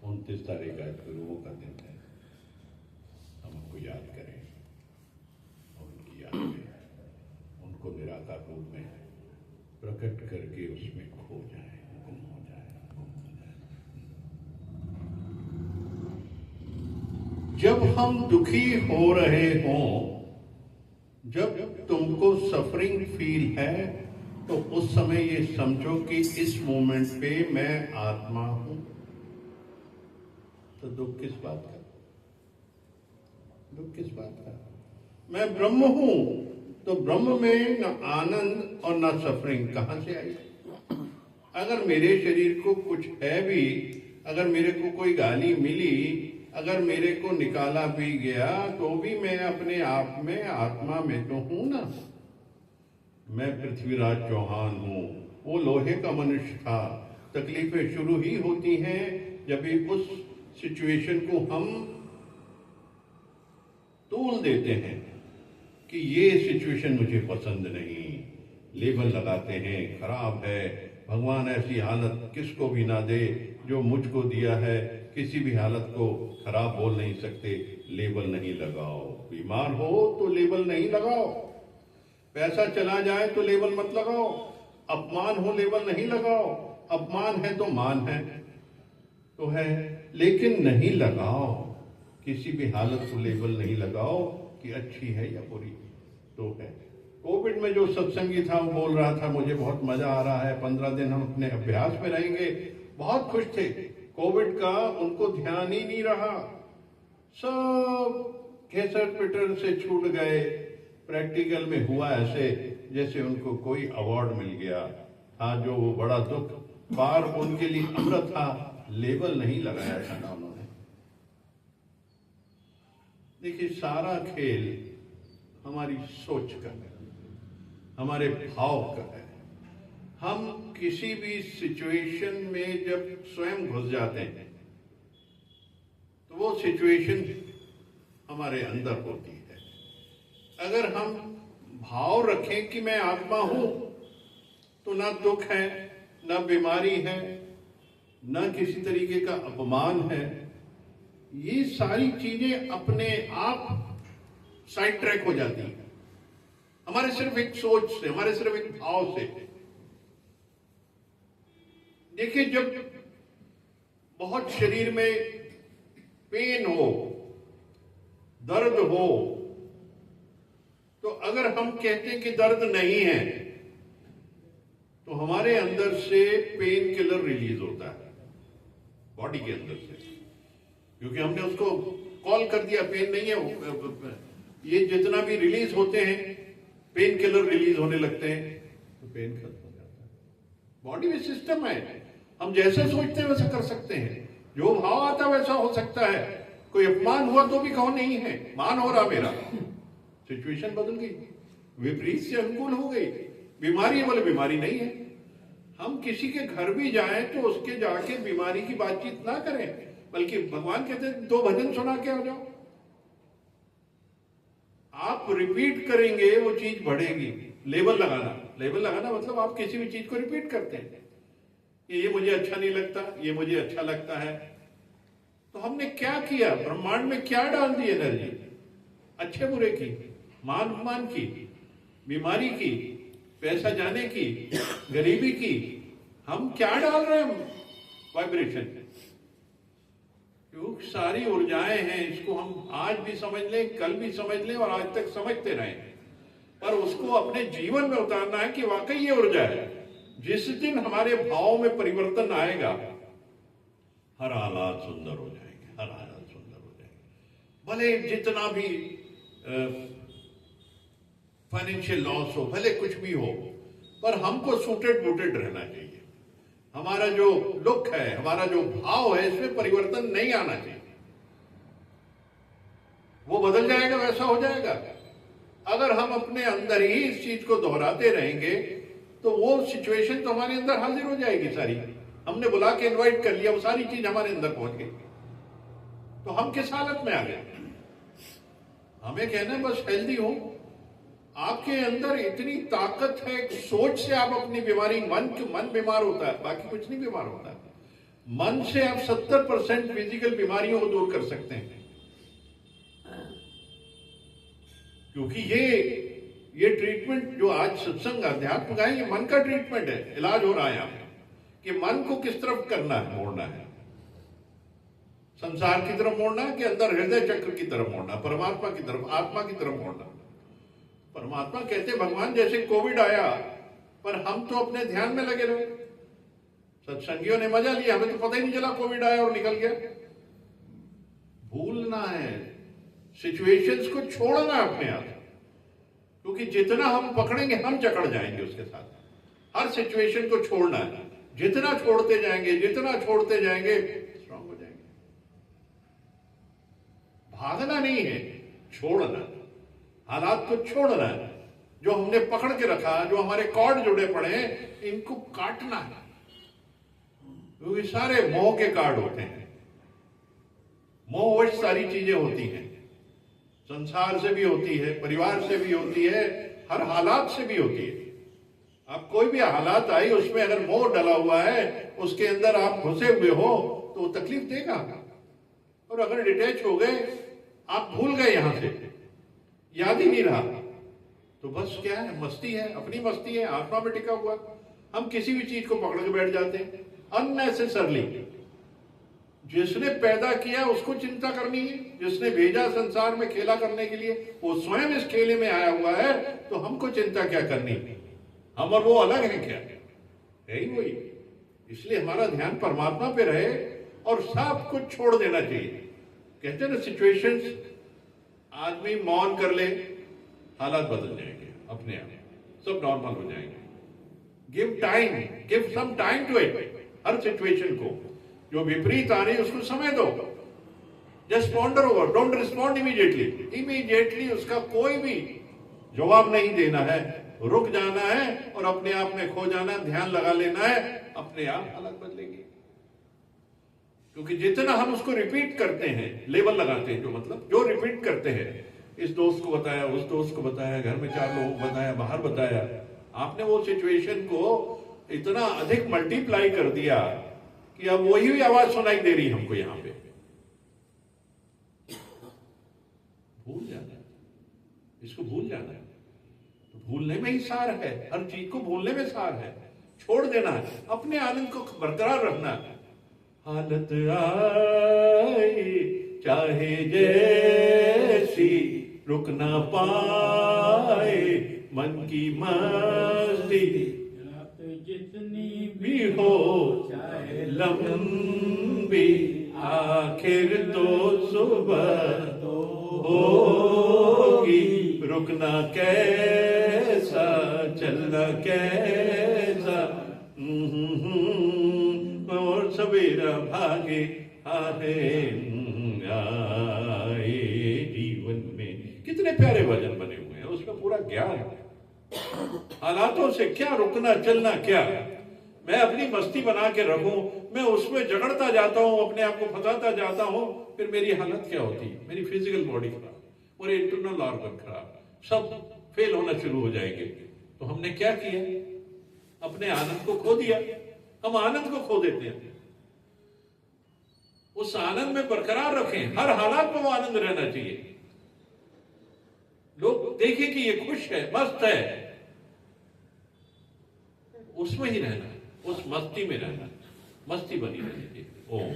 29 तारीख आज गुरुओं का दिन है। हम उनको याद करें और उनकी याद में उनको निराकार रूप में प्रकट करके उसमें खो जाए, गुम हो जाए, गुम हो जाए। जब हम दुखी हो रहे हों, जब तुमको सफरिंग फील है, तो उस समय ये समझो कि इस मोमेंट पे मैं आत्मा हूं। तो दुख किस बात का? दुख किस बात का? मैं ब्रह्म हूं, तो ब्रह्म में न आनंद और न सफरिंग कहां से आई? अगर मेरे शरीर को कुछ है भी, अगर मेरे को कोई गाली मिली, अगर मेरे को निकाला भी गया, तो भी मैं अपने आप में आत्मा में तो हूं ना। मैं पृथ्वीराज चौहान हूं, वो लोहे का मनुष्य था। तकलीफें शुरू ही होती हैं जब भी उस सिचुएशन को हम तोल देते हैं कि ये सिचुएशन मुझे पसंद नहीं, लेबल लगाते हैं, खराब है, भगवान ऐसी हालत किसको भी ना दे जो मुझको दिया है। किसी भी हालत को खराब बोल नहीं सकते, लेबल नहीं लगाओ। बीमार हो तो लेबल नहीं लगाओ, पैसा चला जाए तो लेबल मत लगाओ, अपमान हो लेबल नहीं लगाओ। अपमान है तो मान है तो है, लेकिन नहीं लगाओ, किसी भी हालत को लेबल नहीं लगाओ कि अच्छी है या बुरी तो है। कोविड में जो सत्संगी था वो बोल रहा था मुझे बहुत मजा आ रहा है, 15 दिन हम अपने अभ्यास में रहेंगे। बहुत खुश थे। कोविड का उनको ध्यान ही नहीं रहा, सब घिसट पिटर से छूट गए। प्रैक्टिकल में हुआ ऐसे जैसे उनको कोई अवार्ड मिल गया था, जो वो बड़ा दुख पार उनके लिए अमृत था। लेबल नहीं लगाया था ना उन्होंने। देखिए, सारा खेल हमारी सोच का है, हमारे भाव का है। हम किसी भी सिचुएशन में जब स्वयं घुस जाते हैं तो वो सिचुएशन हमारे अंदर होती है। अगर हम भाव रखें कि मैं आत्मा हूं, तो ना दुख है, ना बीमारी है, ना किसी तरीके का अपमान है। ये सारी चीजें अपने आप साइड ट्रैक हो जाती हैं हमारे सिर्फ एक सोच से, हमारे सिर्फ एक भाव से। देखिए, जब बहुत शरीर में पेन हो, दर्द हो, तो अगर हम कहते हैं कि दर्द नहीं है, तो हमारे अंदर से पेन किलर रिलीज होता है बॉडी के अंदर से, क्योंकि हमने उसको कॉल कर दिया पेन नहीं है। ये जितना भी रिलीज होते हैं, पेन किलर रिलीज होने लगते हैं, तो पेन खत्म हो जाता है। बॉडी में सिस्टम है, हम जैसे सोचते हैं वैसा कर सकते हैं, जो भाव आता है वैसा हो सकता है। कोई अपमान हुआ तो भी कहो नहीं है, मान हो रहा मेरा, सिचुएशन बदल गई, विपरीत से अनुकूल हो गई। बीमारी है बोले बीमारी नहीं है। हम किसी के घर भी जाएं तो उसके जाके बीमारी की बातचीत ना करें, बल्कि भगवान कहते हैं 2 भजन सुना के आ जाओ। आप रिपीट करेंगे वो चीज बढ़ेगी। लेबल लगाना मतलब आप किसी भी चीज को रिपीट करते हैं, ये मुझे अच्छा नहीं लगता, ये मुझे अच्छा लगता है। तो हमने क्या किया? ब्रह्मांड में क्या डाल दी एनर्जी? अच्छे बुरे की, मान अपमान की, बीमारी की, पैसा जाने की, गरीबी की। हम क्या डाल रहे हैं? वाइब्रेशन। क्योंकि सारी ऊर्जाएं हैं, इसको हम आज भी समझ लें, कल भी समझ लें और आज तक समझते रहें, पर उसको अपने जीवन में उतारना है कि वाकई ये ऊर्जा है। जिस दिन हमारे भाव में परिवर्तन आएगा, हर हालात सुंदर हो जाएंगे, हर हालात सुंदर हो जाएंगे। भले जितना भी फाइनेंशियल लॉस हो, भले कुछ भी हो, पर हमको सूटेड बूटेड रहना चाहिए। हमारा जो लुक है, हमारा जो भाव है, इसमें परिवर्तन नहीं आना चाहिए। वो बदल जाएगा, वैसा हो जाएगा। अगर हम अपने अंदर ही इस चीज को दोहराते रहेंगे तो वो सिचुएशन तो हमारे अंदर हाजिर हो जाएगी सारी। हमने बुला के इनवाइट कर लिया, वो सारी चीज हमारे अंदर पहुंच गई, तो हम किस हालत में आ गए? हमें कहना है बस हेल्दी हो। आपके अंदर इतनी ताकत है, सोच से आप अपनी बीमारी, मन बीमार होता है, बाकी कुछ नहीं बीमार होता है। मन से आप 70% फिजिकल बीमारियों को दूर कर सकते हैं। क्योंकि ये ट्रीटमेंट जो आज सत्संग अध्यात्म का है, ये मन का ट्रीटमेंट है, इलाज हो रहा है यहाँ पे कि मन को किस तरफ करना है, मोड़ना है, संसार की तरफ मोड़ना है कि अंदर हृदय चक्र की तरफ मोड़ना, परमात्मा की तरफ, आत्मा की तरफ मोड़ना। परमात्मा कहते भगवान जैसे कोविड आया पर हम तो अपने ध्यान में लगे रहे, सत्संगियों ने मजा लिया, हमें तो पता ही नहीं चला कोविड आया और निकल गया। भूलना है, सिचुएशंस को छोड़ना है अपने आप, क्योंकि जितना हम पकड़ेंगे हम जकड़ जाएंगे उसके साथ। हर सिचुएशन को छोड़ना है, जितना छोड़ते जाएंगे स्ट्रांग हो जाएंगे। भागना नहीं है, छोड़ना, हालात को छोड़ना है। जो हमने पकड़ के रखा, जो हमारे कॉर्ड जुड़े पड़े हैं, इनको काटना है, क्योंकि सारे मोह के कार्ड होते हैं। मोहवश सारी चीजें होती हैं, संसार से भी होती है, परिवार से भी होती है, हर हालात से भी होती है। आप कोई भी हालात आई, उसमें अगर मोह डला हुआ है, उसके अंदर आप घुसे हुए हो तो तकलीफ देगा। और अगर डिटैच हो गए, आप भूल गए, यहां से याद ही नहीं रहा, तो बस क्या है, मस्ती है, अपनी मस्ती है, आत्मा में टिका हुआ। हम किसी भी चीज को पकड़ के बैठ जाते हैं अननेसेसरली। जिसने पैदा किया उसको चिंता करनी है, जिसने भेजा संसार में खेला करने के लिए, वो स्वयं इस खेले में आया हुआ है, तो हमको चिंता क्या करनी? हम और वो अलग हैं क्या? है ही वही। इसलिए हमारा ध्यान परमात्मा पे रहे और सब कुछ छोड़ देना चाहिए। कहते हैं ना, सिचुएशंस, आदमी मौन कर ले, हालात बदल जाएंगे अपने आप, सब नॉर्मल हो जाएंगे। Give time, give some time to it. हर सिचुएशन को जो विपरीत आ रही है उसको समय दो, just ponder over, don't respond immediately उसका कोई भी जवाब नहीं देना है, रुक जाना है और अपने आप में खो जाना, ध्यान लगा लेना है, अपने आप हालत बदलेंगे। क्योंकि जितना हम उसको रिपीट करते हैं, लेबल लगाते हैं, जो मतलब जो रिपीट करते हैं, इस दोस्त को बताया, उस दोस्त को बताया, घर में 4 लोगों को बताया, बाहर बताया, आपने वो सिचुएशन को इतना अधिक मल्टीप्लाई कर दिया कि अब वही आवाज सुनाई दे रही हमको यहां पे। भूल जाना है, इसको भूल जाना है। तो भूलने में ही सार है, हर चीज को भूलने में सार है। छोड़ देना है, अपने आनंद को बरकरार रखना है। हालत आए चाहे जैसी, रुक ना पाए मन की मस्ती, जितनी भी हो चाहे लंबी, आखिर तो सुबह तो होगी। रुकना कैसा, चलना कैसा, और सवेरा भागे आए जीवन में। कितने प्यारे भजन बने हुए हैं, उसमें पूरा ज्ञान है। हालातों से क्या रुकना, चलना क्या, मैं अपनी मस्ती बना के रखूं, मैं उसमें जगड़ता जाता हूं, अपने आप को फंसाता जाता हूं, फिर मेरी हालत क्या होती? मेरी फिजिकल बॉडी खराब, और इंटरनल ऑर्गन खराब, सब फेल होना शुरू हो जाएंगे। तो हमने क्या किया? अपने आनंद को खो दिया। हम आनंद को खो देते हैं। उस आनंद में बरकरार रखें, हर हालात में वो आनंद रहना चाहिए। लोग देखें कि ये खुश है, मस्त है, उसमें ही रहना, उस मस्ती में रहना, मस्ती बनी रहनी चाहिए। ओम।